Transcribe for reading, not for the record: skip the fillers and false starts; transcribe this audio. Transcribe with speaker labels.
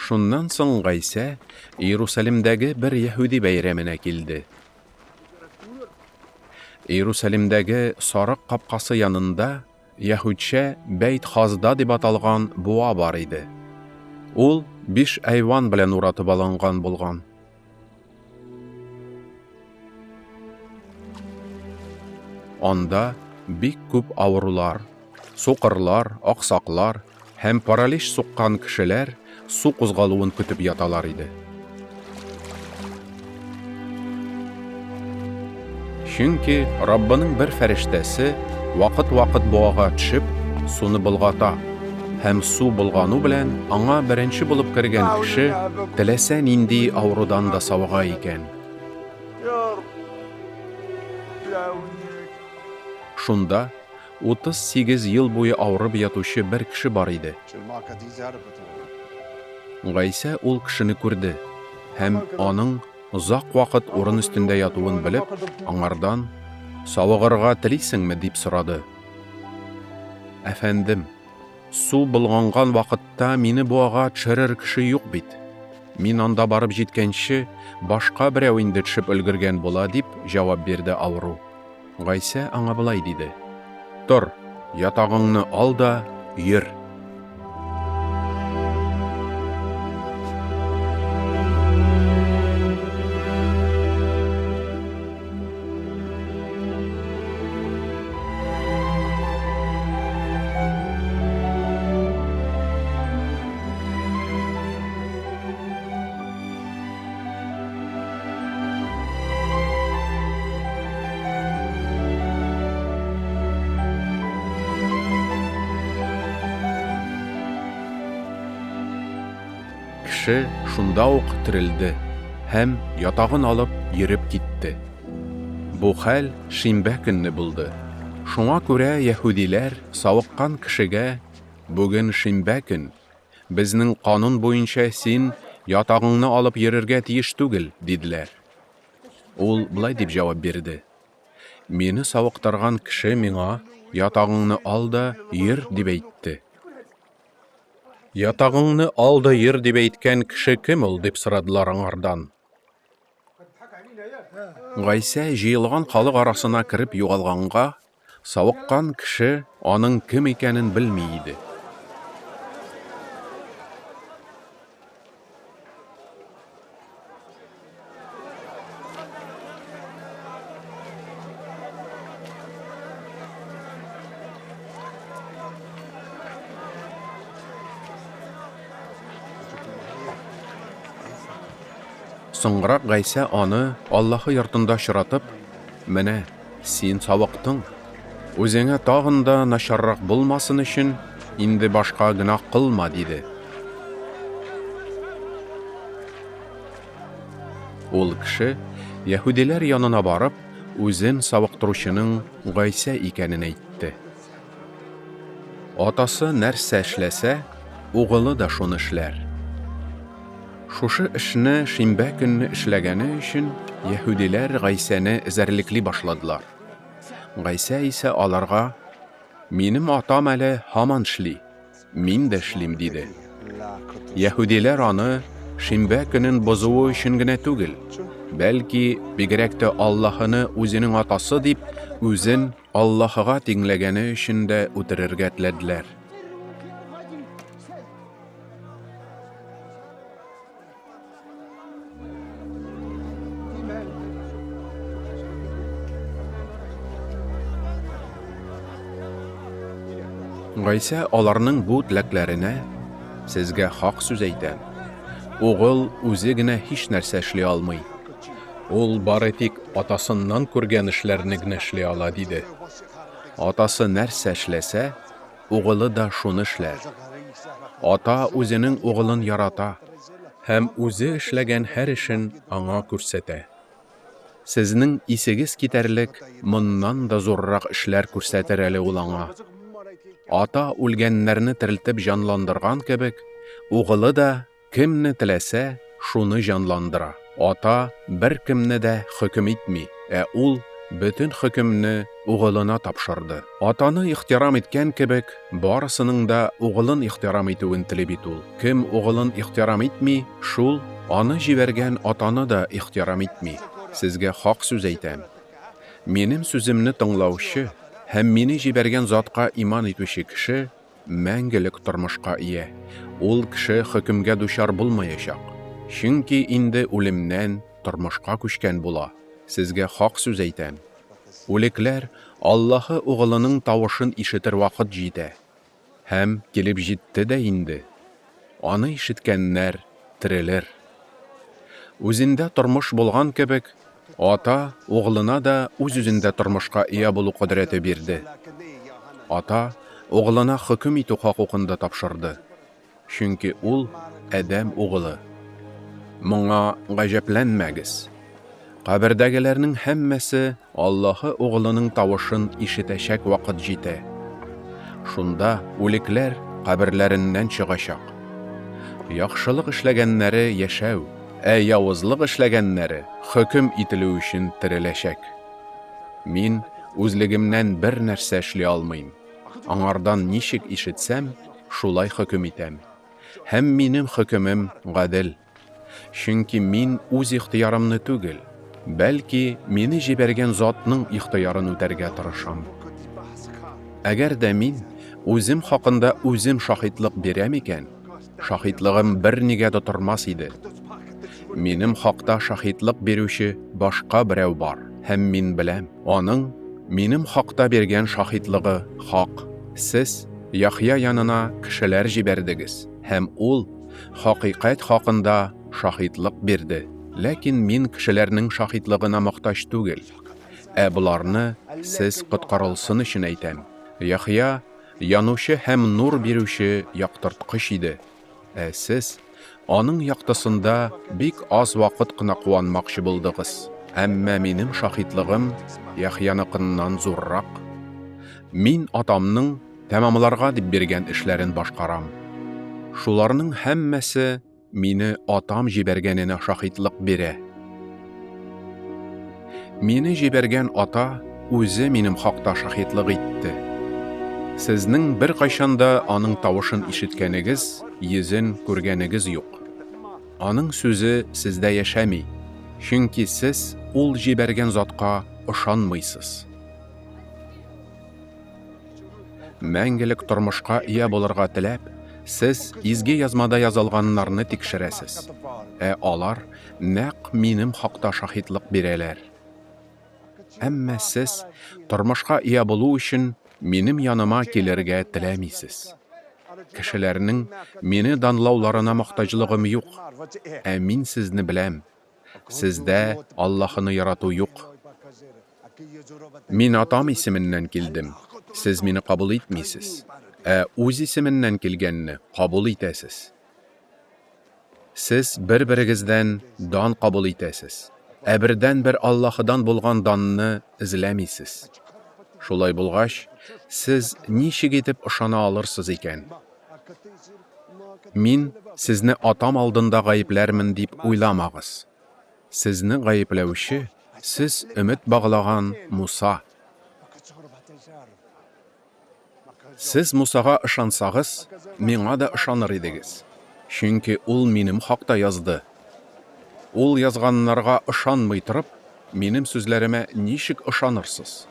Speaker 1: Шуннан соң Гайса Иерусалимдәге бер Яһүди бәйрәменә килде. Иерусалимдәге Сарык капкасы янында Яһүдчә Бәйт Хазда дип аталган буа бар иде. Ул 5 айван белән уратып алынган булган. Анда бик күп авырулар, сукырлар, аксаклар һәм паралич суккан кешеләр су кузгалуын көтеп яталар иде. Чөнки Раббының бер фәрештәсе вакыт-вакыт буага төшеп, суны болгата, һәм су болгану белән аңа беренче булып кергән кеше теләсә нинди авырудан да савыга икән. Шунда 38 ел буе авырып ятучы бер кеше бар иде. Гайса ул кешене күрде һәм аның озак вакыт урын өстендә ятуын белеп, аңардан «Савыгырга телисеңме?» дип сорады. «Әфәндем, су болганган вакытта мине буага төшерер кеше юк бит. Мин анда барып җиткәнче башка берәү инде төшеп өлгергән була», дип җавап бирде авыру. Гайса аңа былай диде: «Тор, ятагыңны ал да йөр». Кеше шунда ук терелде һәм ятагын алып йөреп китте. Бу хәл шимбә көнне булды. Шуңа күрә яһүдиләр савыккан кешегә: «Бүген шимбә көн, безнең канун буенча син ятагыңны алып йөрергә тиеш түгел», диделәр. Ул былай дип җавап бирде: «Мине савыктырган кеше миңа ятагыңны ал да йөр дип әйтте». «Ятагыңны ал да йөр» дип әйткән кеше кем ул?» дип сорадылар аңардан. Гайса җыелган халык арасына кереп югалганга, савыккан кеше аның кем икәнен белми иде. Соңрак Гайса аны Аллаһы йортында очратып: «Менә, син савыктың. Үзеңә тагын да начаррак булмасын өчен инде башка гөнаһ кылма», диде. Ул кеше яһүдиләр янына барып, үзен савыктыручының Гайса икәнен әйтте. Атасы нәрсә эшләсә, угылы да шуны эшләр. Шушы эшне шимбә көнне эшләгәне өчен яһүдиләр Гайсаны эзәрлекли башладылар. Гайса исә аларга: «Минем атам әле һаман эшли, мин дә эшлим», диде. Яһүдиләр аны шимбә көнен бозуы өчен генә түгел, бәлки бигрәк тә Аллаһыны үзенең атасы дип, үзен Аллаһыга тиңләгәне өчен дә үтерергә теләделәр. Гайса аларның бу теләкләренә: «Сезгә хак сүз әйтәм. Угыл үзе генә һич нәрсә эшли алмый. Ул бары тик атасыннан күргән эшләрне генә эшли ала», диде. Атасы нәрсә эшләсә, угылы да шуны эшләр. Ата үзенең угылын ярата һәм үзе эшләгән һәр эшен аңа күрсәтә. Сезнең исегез китәрлек моннан да зуррак эшләр күрсәтер әле ул аңа. Ата үлгәннәрне терелтеп җанландырган кебек, угылы да кемне теләсә, шуны җанландыра. Ата бер кемне дә хөкем итми, ул бөтен хөкемне угылына тапшырды. Атаны ихтирам иткән кебек, барысының да угылын ихтирам итүен теле бит ул. Кем угылын ихтирам итми, шул аны җибәргән атаны да ихтирам итми. Сезгә хак сүз әйтәм. Минем сүземне тыңлаучы һәм мине җибәргән затка иман итүче кеше мәңгелек тормышка ия. Ул кеше хөкемгә дучар булмаячак. Чөнки инде үлемнән тормышка күчкән була. Сезгә хак сүз әйтәм. Үлекләр Аллаһы угылының тавышын ишетер вакыт җитә. Һәм килеп җитте дә инде. Аны ишеткәннәр терелер. Үзендә тормыш булган кебек, ата угылына да үз-үзендә тормышка ия булу кудрәте бирде. Ата угылына хөкем итү хакында тапшырды. Чөнки ул Адәм угылы. Моңа гаҗәпләнмәгез. Кабердәгеләрнең һәммәсе Аллаһы угылының тавышын ишетәчәк вакыт җитә. Шунда үлекләр каберләреннән чыгачак. Яхшылык эшләгәннәре яшәү, явызлык эшләгәннәре хөкем ителү өчен тереләчәк. Мин үзлегемнән бер нәрсә эшли алмыйм. Аңардан ничек ишетсәм, шулай хөкем итәм. Һәм минем хөкемем гадел. Чөнки мин үз ихтыярымны түгел, бәлки мине җибәргән затның ихтыярын үтәргә тырышам. Әгәр дә мин үзем хакында үзем шаһитлык бирәм икән, шаһитлыгым бернигә дә тормас иде. Минем хакта шаһитлык бирүче башка берәү бар, һәм мин беләм, аның минем хакта биргән шаһитлыгы хак. Сез Яхья янына кешеләр җибәрдегез, һәм ул хакыйкать хакында шаһитлык бирде. Ләкин мин кешеләрнең шаһитлыгына мохтаҗ түгел. Буларны сез коткарылсын өчен әйтәм. Яхья янучы һәм нур бирүче яктырткыч иде. Сез аның яктысында бик аз вакыт кына куанмакчы булдыгыз. Әмма минем шаһитлыгым Яхьяныкыннан зуррак. Мин атамның тәмамларга дип биргән эшләрен башкарам. Шуларның һәммәсе мине атам җибәргәненә шаһитлык бирә. Мине җибәргән ата үзе минем хакта шаһитлык итте. Сезнең бер кайчанда аның тавышын ишеткәнегез, йөзен күргәнегез юк. Аның сүзе сездә яшәми, чөнки сез ул җибәргән затка ышанмыйсыз. Мәңгелек тормышка ия булырга теләп, сез изге язмада язылганнарны тикшерәсез. Алар нәкъ минем хакта шаһитлык бирәләр. Әмма сез тормышка ия булу өчен минем яныма килергә теләмисез. Кешеләрнең мине данлауларына мохтаҗлыгым юк. Мин сезне беләм. Сездә Аллаһыны ярату юк. Мин атам исеменнән килдем. Сез мине кабул итмисез. Үз исеменнән килгәнне кабул итәсез. Сез бер-берегездән дан кабул итәсез. Бердән-бер Аллаһыдан булган данны эзләмисез. Шулай булгач, сез ничек итеп ышана алырсыз икән? Мин сезне атам алдында гаепләрмен дип уйламагыз. Сезне гаепләүче сез өмет баглаган Муса. Сез Мусага ышансагыз, миңа да ышаныр идегез. Чөнки ул минем хакта язды. Ул язганнарга ышанмый торып, минем сүзләремә ничек ышанырсыз?